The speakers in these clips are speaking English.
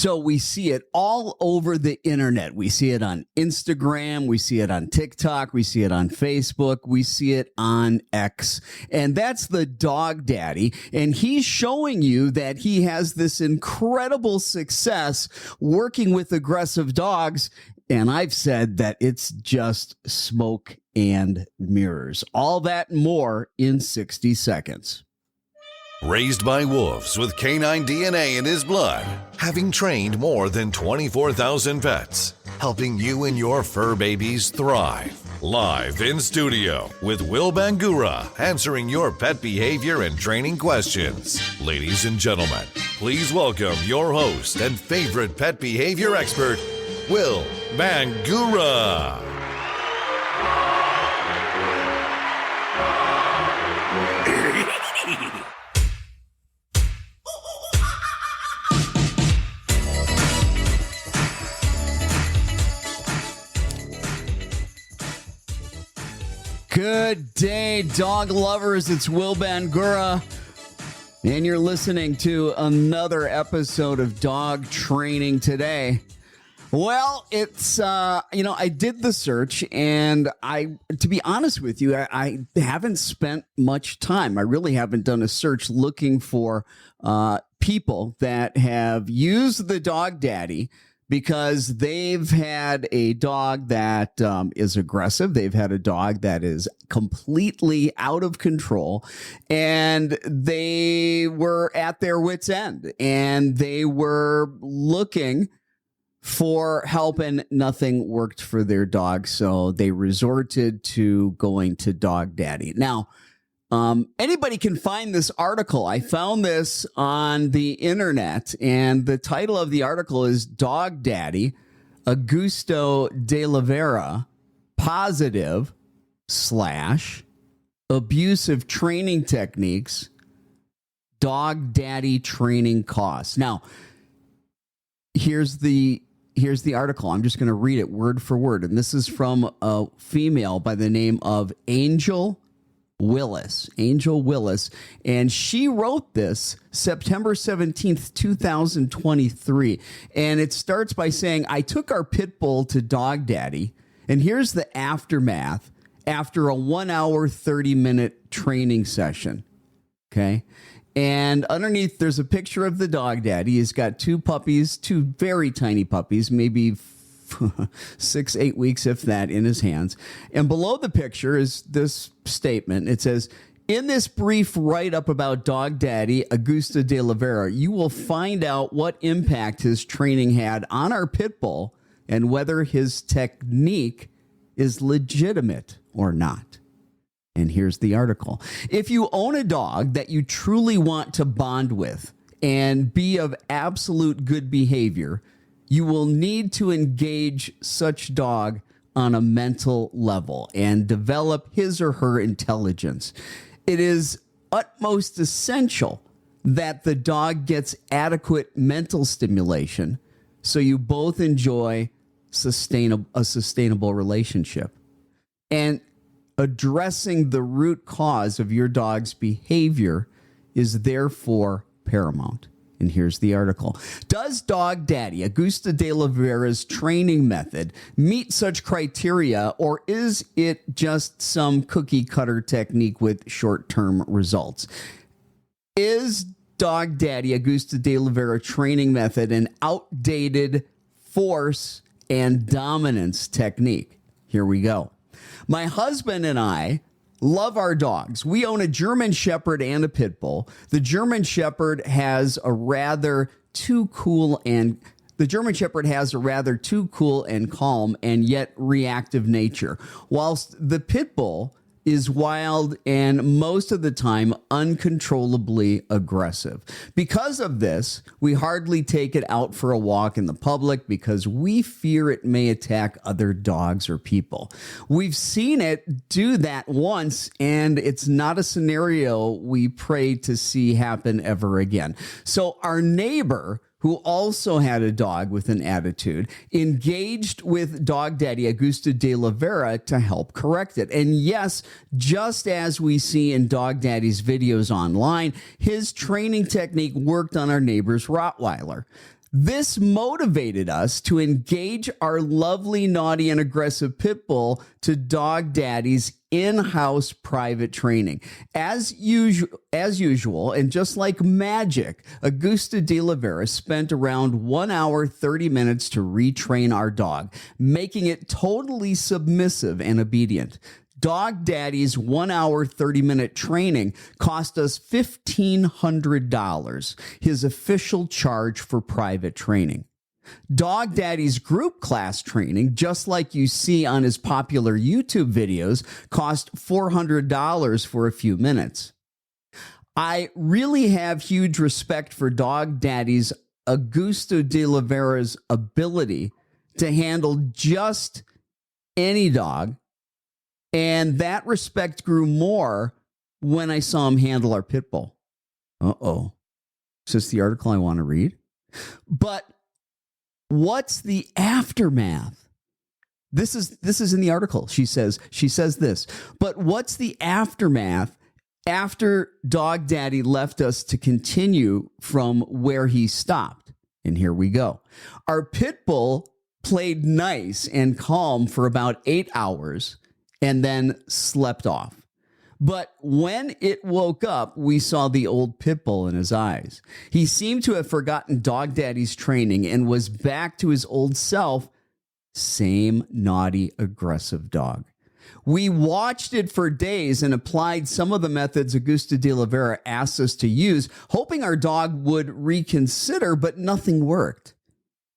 So we see it all over the internet. We see it on Instagram. We see it on TikTok. We see it on Facebook. We see it on X. And that's the dog daddy. And he's showing you that he has this incredible success working with aggressive dogs. And I've said that it's just smoke and mirrors. All that and more in 60 seconds. Raised by wolves with canine DNA in his blood, having trained more than 24,000 pets, helping you and your fur babies thrive. Live in studio with Will Bangura, answering your pet behavior and training questions. Ladies and gentlemen, please welcome your host and favorite pet behavior expert, Will Bangura. Good day, dog lovers. It's Will Bangura, and you're listening to another episode of Dog Training Today. Well, it's, I did the search, and to be honest with you, I haven't spent much time. I really haven't done a search looking for people that have used the dog daddy because they've had a dog that is aggressive. They've had a dog that is completely out of control, and they were at their wits' end, and they were looking for help, and nothing worked for their dog, so they resorted to going to dog daddy. Now, anybody can find this article. I found this on the internet, and the title of the article is Dog Daddy, Augusto de Oliveira, positive / abusive training techniques, dog daddy training costs. Now, here's the article. I'm just going to read it word for word, and this is from a female by the name of Angel Willis, and she wrote this September 17th, 2023. And it starts by saying, I took our pit bull to dog daddy, and here's the aftermath after a 1 hour, 30-minute training session. Okay. And underneath, there's a picture of the dog daddy. He's got two puppies, two very tiny puppies, maybe 6-8 weeks, if that, in his hands. And below the picture is this statement. It says, in this brief write-up about Dog Daddy, Augusto de Oliveira, you will find out what impact his training had on our pit bull and whether his technique is legitimate or not. And here's the article. If you own a dog that you truly want to bond with and be of absolute good behavior, you will need to engage such dog on a mental level and develop his or her intelligence. It is utmost essential that the dog gets adequate mental stimulation so you both enjoy a sustainable relationship. And addressing the root cause of your dog's behavior is therefore paramount. And here's the article. Does Dog Daddy, Augusto de Oliveira's training method, meet such criteria, or is it just some cookie cutter technique with short-term results? Is Dog Daddy, Augusto de Oliveira training method an outdated force and dominance technique? Here we go. My husband and I love our dogs. We own a German Shepherd and a Pit Bull. The German Shepherd has a rather too cool and calm and yet reactive nature, whilst the Pit Bull is wild and most of the time uncontrollably aggressive. Because of this, we hardly take it out for a walk in the public because we fear it may attack other dogs or people. We've seen it do that once, and it's not a scenario we pray to see happen ever again. So our neighbor, who also had a dog with an attitude, engaged with Dog Daddy Augusto de Oliveira to help correct it. And yes, just as we see in Dog Daddy's videos online, his training technique worked on our neighbor's Rottweiler. This motivated us to engage our lovely, naughty, and aggressive pit bull to Dog Daddy's in-house private training. As usual, and just like magic, Augusto de Oliveira spent around 1 hour, 30 minutes to retrain our dog, making it totally submissive and obedient. Dog Daddy's 1 hour, 30-minute training cost us $1,500, his official charge for private training. Dog Daddy's group class training, just like you see on his popular YouTube videos, cost $400 for a few minutes. I really have huge respect for Dog Daddy's Augusto de Oliveira's ability to handle just any dog. And that respect grew more when I saw him handle our pit bull. Uh-oh. Is this the article I want to read? But what's the aftermath? This is in the article. She says this. But what's the aftermath after Dog Daddy left us to continue from where he stopped? And here we go. Our pit bull played nice and calm for about 8 hours and then slept off. But when it woke up, we saw the old pit bull in his eyes. He seemed to have forgotten Dog Daddy's training and was back to his old self, same naughty, aggressive dog. We watched it for days and applied some of the methods Augusto de Oliveira asked us to use, hoping our dog would reconsider, but nothing worked.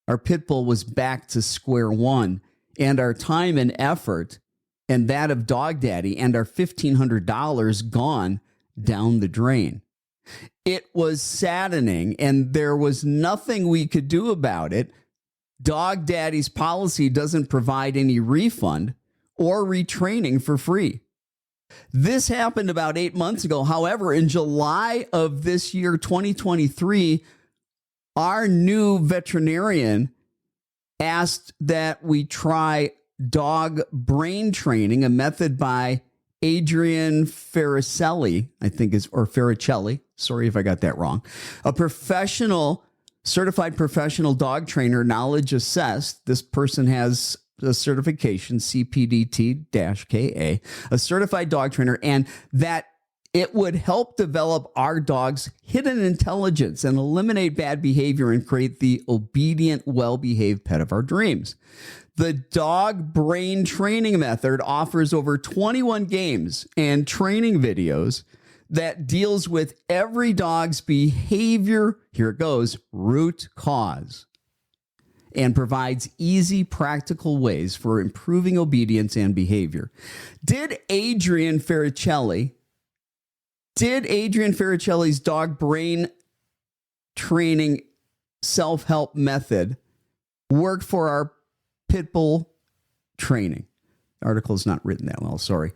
Our pit bull was back to square one, and our time and effort and that of Dog Daddy and our $1,500 gone down the drain. It was saddening, and there was nothing we could do about it. Dog Daddy's policy doesn't provide any refund or retraining for free. This happened about 8 months ago. However, in July of this year, 2023, our new veterinarian asked that we try dog brain training, a method by Adrian Faricelli, or Faricelli. Sorry if I got that wrong. A certified professional dog trainer, knowledge assessed. This person has a certification, CPDT-KA, a certified dog trainer, and that it would help develop our dog's hidden intelligence and eliminate bad behavior and create the obedient, well-behaved pet of our dreams. The dog brain training method offers over 21 games and training videos that deals with every dog's behavior, here it goes, root cause, and provides easy, practical ways for improving obedience and behavior. Did Adrian Faricelli's dog brain training self-help method work for our pit bull training? The article is not written that well, sorry.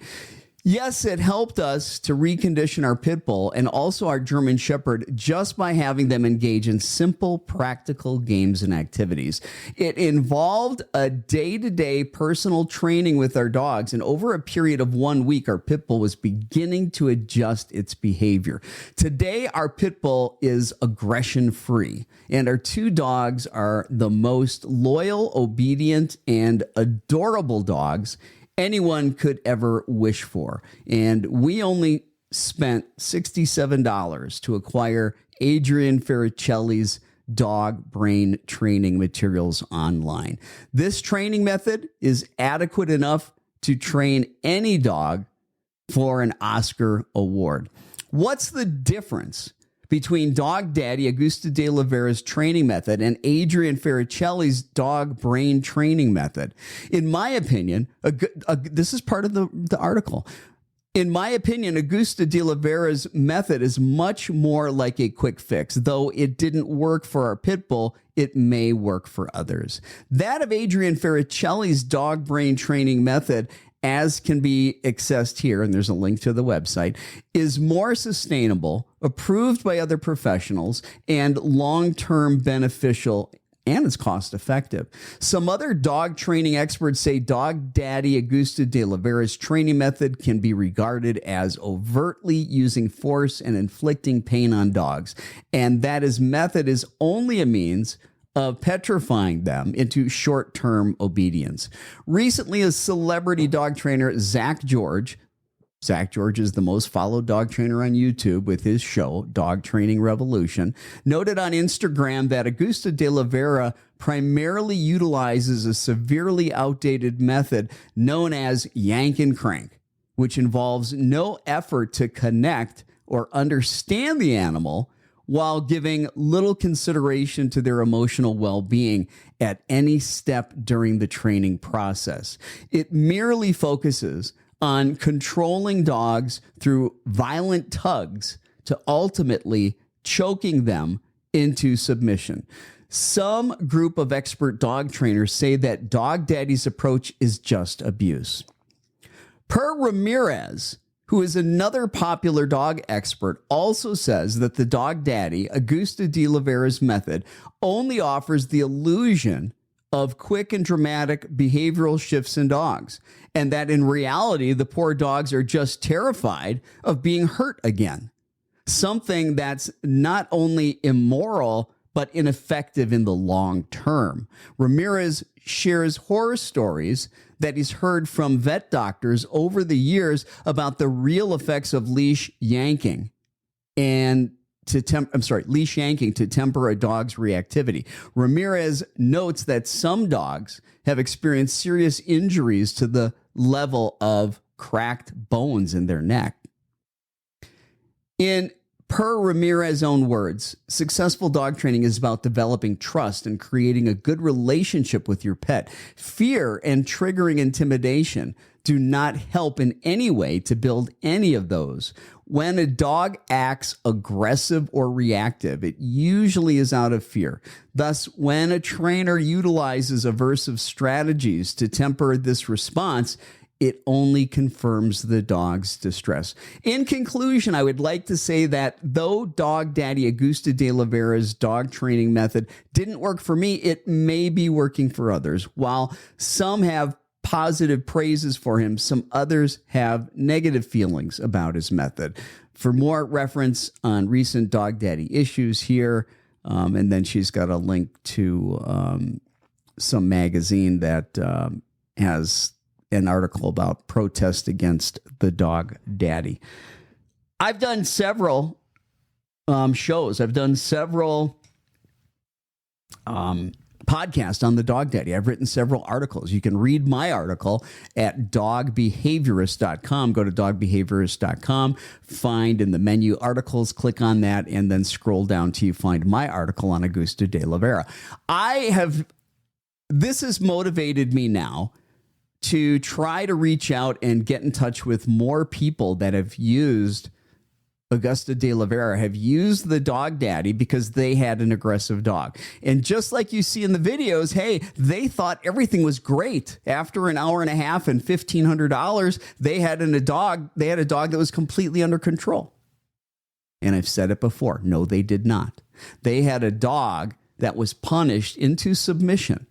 Yes, it helped us to recondition our pit bull and also our German Shepherd just by having them engage in simple, practical games and activities. It involved a day-to-day personal training with our dogs, and over a period of 1 week, our pit bull was beginning to adjust its behavior. Today, our pit bull is aggression-free, and our two dogs are the most loyal, obedient, and adorable dogs anyone could ever wish for. And we only spent $67 to acquire Adrian Faricelli's dog brain training materials online. This training method is adequate enough to train any dog for an Oscar award. What's the difference between Dog Daddy Augusto de Oliveira's training method and Adrian Faricelli's dog brain training method? In my opinion, this is part of the article. In my opinion, Augusto de Oliveira's method is much more like a quick fix. Though it didn't work for our pit bull, it may work for others. That of Adrian Faricelli's dog brain training method, as can be accessed here, and there's a link to the website, is more sustainable, approved by other professionals, and long-term beneficial, and it's cost-effective. Some other dog training experts say Dog Daddy Augusto de Oliveira's training method can be regarded as overtly using force and inflicting pain on dogs, and that his method is only a means of petrifying them into short-term obedience. Recently, a celebrity dog trainer, Zach George is the most followed dog trainer on YouTube with his show, Dog Training Revolution, noted on Instagram that Augusto de Oliveira primarily utilizes a severely outdated method known as yank and crank, which involves no effort to connect or understand the animal while giving little consideration to their emotional well-being at any step during the training process. It merely focuses on controlling dogs through violent tugs to ultimately choking them into submission. Some group of expert dog trainers say that Dog Daddy's approach is just abuse. Per Ramirez, who is another popular dog expert, also says that the Dog Daddy, Augusto de Oliveira's method, only offers the illusion of quick and dramatic behavioral shifts in dogs, and that in reality, the poor dogs are just terrified of being hurt again. Something that's not only immoral, but ineffective in the long term. Ramirez shares horror stories that he's heard from vet doctors over the years about the real effects of leash yanking leash yanking to temper a dog's reactivity. Ramirez notes that some dogs have experienced serious injuries to the level of cracked bones in their neck. Per Ramirez's own words, successful dog training is about developing trust and creating a good relationship with your pet. Fear and triggering intimidation do not help in any way to build any of those. When a dog acts aggressive or reactive, it usually is out of fear. Thus, when a trainer utilizes aversive strategies to temper this response, it only confirms the dog's distress. In conclusion, I would like to say that though Dog Daddy Augusto de Oliveira's dog training method didn't work for me, it may be working for others. While some have positive praises for him, some others have negative feelings about his method. For more reference on recent Dog Daddy issues here, and then she's got a link to some magazine that has an article about protest against the Dog Daddy. I've done several shows. I've done several podcasts on the Dog Daddy. I've written several articles. You can read my article at dogbehaviorist.com. Go to dogbehaviorist.com, find in the menu articles, click on that, and then scroll down till you find my article on Augusto de Oliveira. This has motivated me now to try to reach out and get in touch with more people that have used Augusto de Oliveira, have used the Dog Daddy because they had an aggressive dog. And just like you see in the videos, hey, they thought everything was great. After an hour and a half and $1,500, they had a dog that was completely under control. And I've said it before. No, they did not. They had a dog that was punished into submission.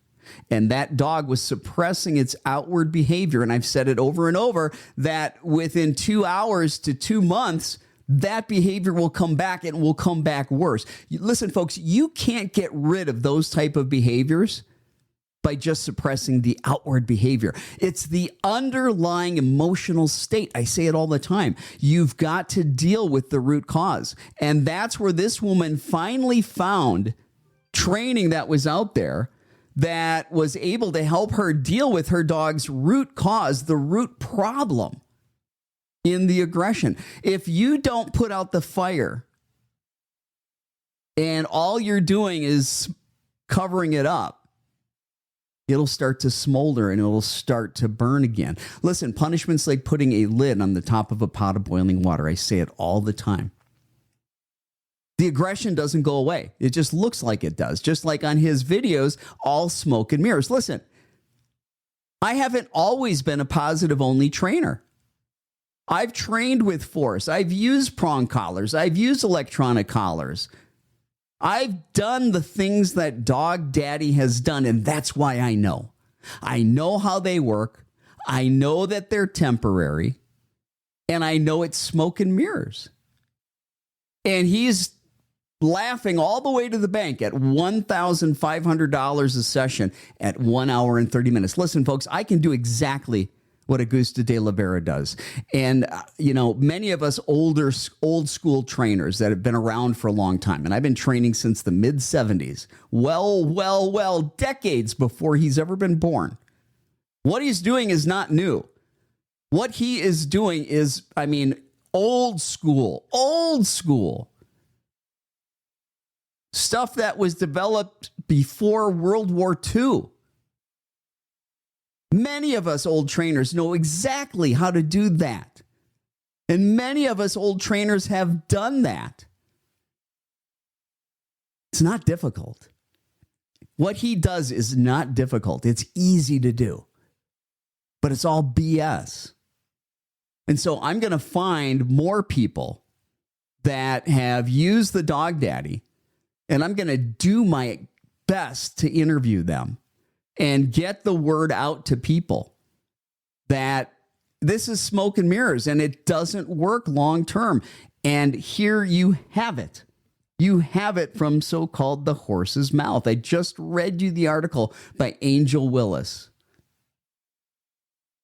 And that dog was suppressing its outward behavior. And I've said it over and over that within 2 hours to 2 months, that behavior will come back and will come back worse. Listen, folks, you can't get rid of those type of behaviors by just suppressing the outward behavior. It's the underlying emotional state. I say it all the time. You've got to deal with the root cause. And that's where this woman finally found training that was out there that was able to help her deal with her dog's root cause, the root problem in the aggression. If you don't put out the fire and all you're doing is covering it up, it'll start to smolder and it'll start to burn again. Listen, punishment's like putting a lid on the top of a pot of boiling water. I say it all the time. The aggression doesn't go away. It just looks like it does. Just like on his videos, all smoke and mirrors. Listen, I haven't always been a positive only trainer. I've trained with force. I've used prong collars. I've used electronic collars. I've done the things that Dog Daddy has done, and that's why I know. I know how they work. I know that they're temporary, and I know it's smoke and mirrors. And he's laughing all the way to the bank at $1,500 a session at 1 hour and 30 minutes. Listen, folks, I can do exactly what Augusto de Oliveira does. And, many of us old school trainers that have been around for a long time, and I've been training since the mid 70s, well, decades before he's ever been born. What he's doing is not new. What he is doing is, old school stuff that was developed before World War II. Many of us old trainers know exactly how to do that. And many of us old trainers have done that. It's not difficult. What he does is not difficult. It's easy to do. But it's all BS. And so I'm going to find more people that have used the Dog Daddy, and I'm going to do my best to interview them and get the word out to people that this is smoke and mirrors and it doesn't work long term. And here you have it. You have it from so-called the horse's mouth. I just read you the article by Angel Willis.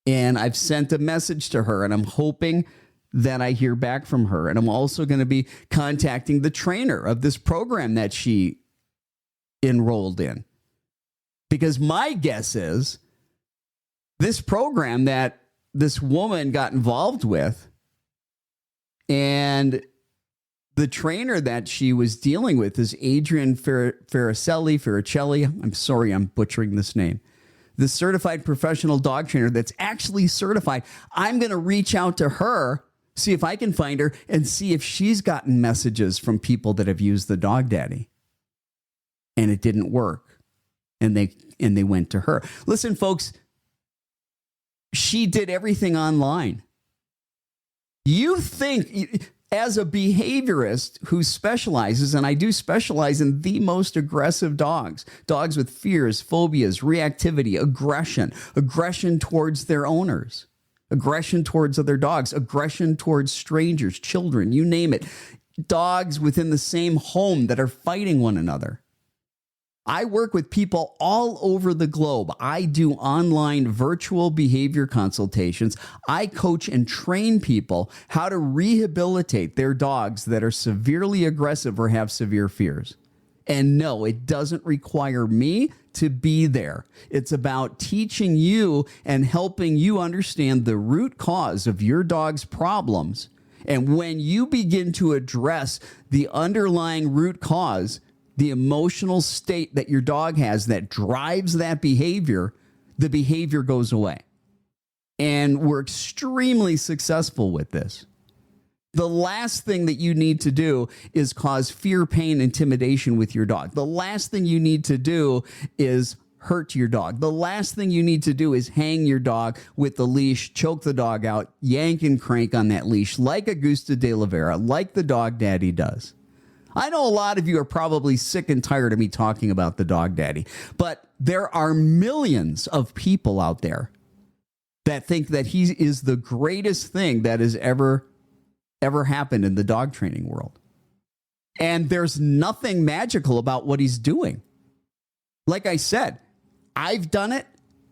And I've sent a message to her, and I'm hoping that I hear back from her. And I'm also going to be contacting the trainer of this program that she enrolled in. Because my guess is this program that this woman got involved with and the trainer that she was dealing with is Adrian Faricelli. I'm sorry, I'm butchering this name. The certified professional dog trainer that's actually certified. I'm going to reach out to her, see if I can find her, and see if she's gotten messages from people that have used the Dog Daddy. And it didn't work. And they went to her. Listen, folks, she did everything online. You think, as a behaviorist who specializes, and I do specialize in the most aggressive dogs with fears, phobias, reactivity, aggression towards their owners, aggression towards other dogs, aggression towards strangers, children, you name it, dogs within the same home that are fighting one another. I work with people all over the globe. I do online virtual behavior consultations. I coach and train people how to rehabilitate their dogs that are severely aggressive or have severe fears. And no, it doesn't require me to be there. It's about teaching you and helping you understand the root cause of your dog's problems. And when you begin to address the underlying root cause, the emotional state that your dog has that drives that behavior, the behavior goes away. And we're extremely successful with this. The last thing that you need to do is cause fear, pain, intimidation with your dog. The last thing you need to do is hurt your dog. The last thing you need to do is hang your dog with the leash, choke the dog out, yank and crank on that leash like Augusto de Oliveira, like the Dog Daddy does. I know a lot of you are probably sick and tired of me talking about the Dog Daddy, but there are millions of people out there that think that he is the greatest thing that has ever happened in the dog training world. And there's nothing magical about what he's doing. Like I said, I've done it,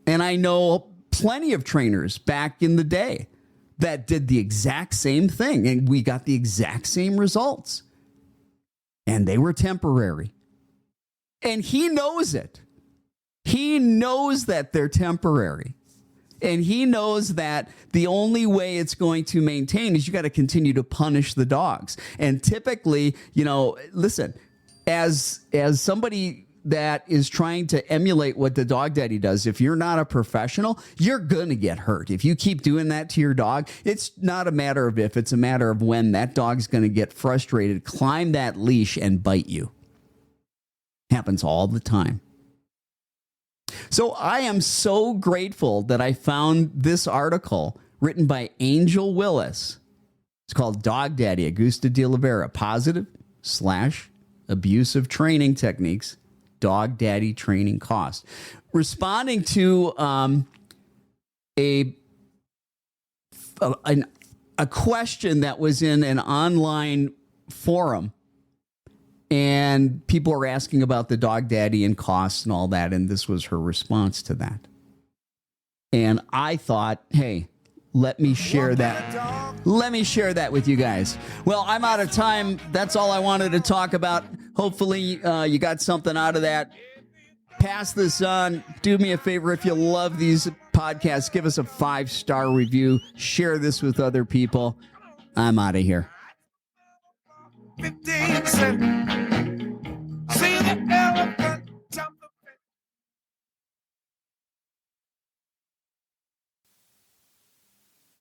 and I know plenty of trainers back in the day that did the exact same thing, and we got the exact same results. And they were temporary. And he knows it. He knows that they're temporary. And he knows that the only way it's going to maintain is you got to continue to punish the dogs. And typically, listen, as somebody that is trying to emulate what the Dog Daddy does, if you're not a professional, you're going to get hurt. If you keep doing that to your dog, it's not a matter of if, it's a matter of when that dog's going to get frustrated, climb that leash, and bite you. Happens all the time. So I am so grateful that I found this article written by Angel Willis. It's called Dog Daddy, Augusto de Oliveira, Positive/Abusive Training Techniques, Dog Daddy Training Cost. Responding to a question that was in an online forum And people are asking about the dog daddy and costs and all that. And this was her response to that. And I thought, hey, let me share that. Let me share that with you guys. Well, I'm out of time. That's all I wanted to talk about. Hopefully you got something out of that. Pass this on. Do me a favor. If you love these podcasts, give us a 5-star review. Share this with other people. I'm out of here. 15 cents.